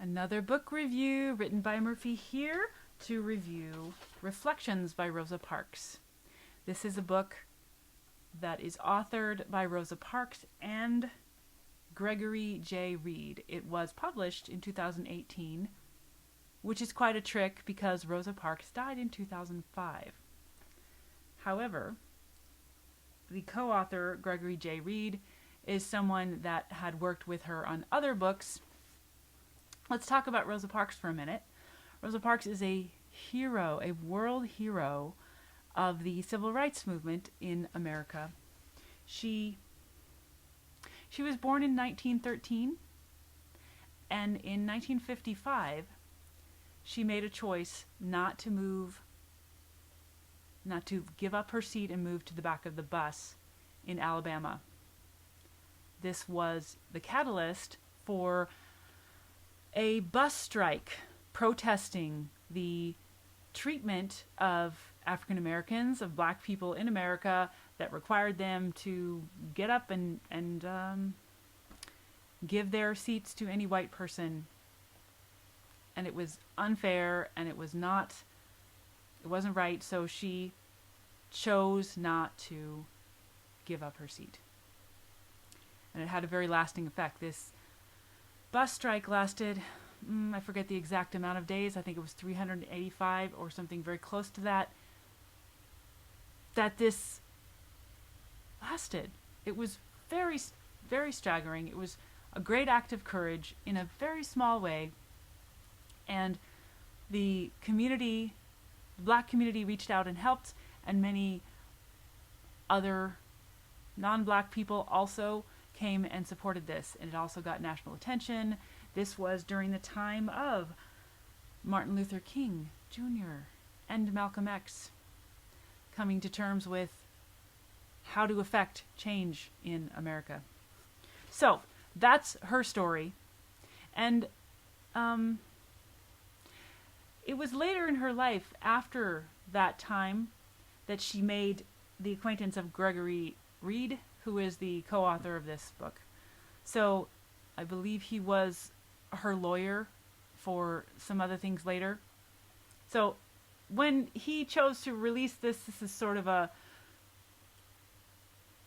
Another book review written by Murphy here to review Reflections by Rosa Parks. This is a book that is authored by Rosa Parks and Gregory J. Reed. It was published in 2018, which is quite a trick because Rosa Parks died in 2005. However, the co-author, Gregory J. Reed, is someone that had worked with her on other books. Let's talk about Rosa Parks for a minute. Rosa Parks is a hero, a world hero of the civil rights movement in America. She was born in 1913, and in 1955, she made a choice not to give up her seat and move to the back of the bus in Alabama. This was the catalyst for a bus strike protesting the treatment of African Americans, of black people in America, that required them to get up and give their seats to any white person. And it was unfair, and it wasn't right, so she chose not to give up her seat. And it had a very lasting effect. This bus strike lasted, I forget the exact amount of days. I think it was 385 or something very close to that this lasted. It was very, very staggering. It was a great act of courage in a very small way. And the community, the black community, reached out and helped, and many other non-black people also came and supported this, and it also got national attention. This was during the time of Martin Luther King Jr. and Malcolm X coming to terms with how to affect change in America. So that's her story, and it was later in her life, after that time, that she made the acquaintance of Gregory Reed, who is the co-author of this book. So I believe he was her lawyer for some other things later. So when he chose to release this is sort of a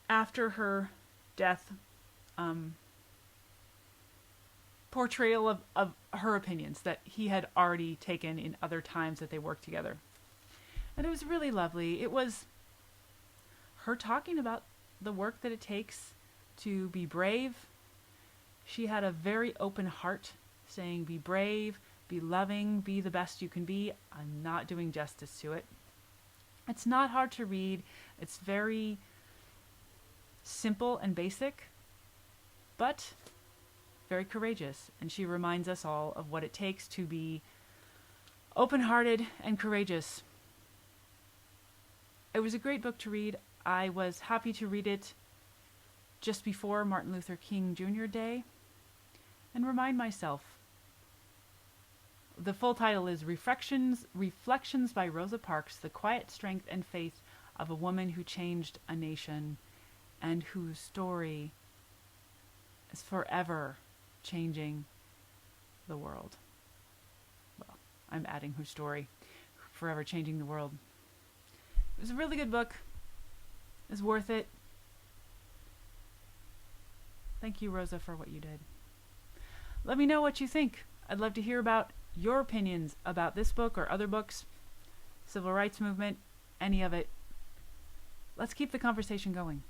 after her death portrayal of her opinions that he had already taken in other times that they worked together. And it was really lovely. It was her talking about the work that it takes to be brave. She had a very open heart, saying, be brave, be loving, be the best you can be. I'm not doing justice to it. It's not hard to read. It's very simple and basic, but very courageous. And she reminds us all of what it takes to be open-hearted and courageous. It was a great book to read. I was happy to read it just before Martin Luther King Jr. Day and remind myself. The full title is Reflections by Rosa Parks, The Quiet Strength and Faith of a Woman Who Changed a Nation and whose story is forever changing the world. Well, I'm adding whose story, forever changing the world. It was a really good book. It's worth it. Thank you, Rosa, for what you did. Let me know what you think. I'd love to hear about your opinions about this book or other books, civil rights movement, any of it. Let's keep the conversation going.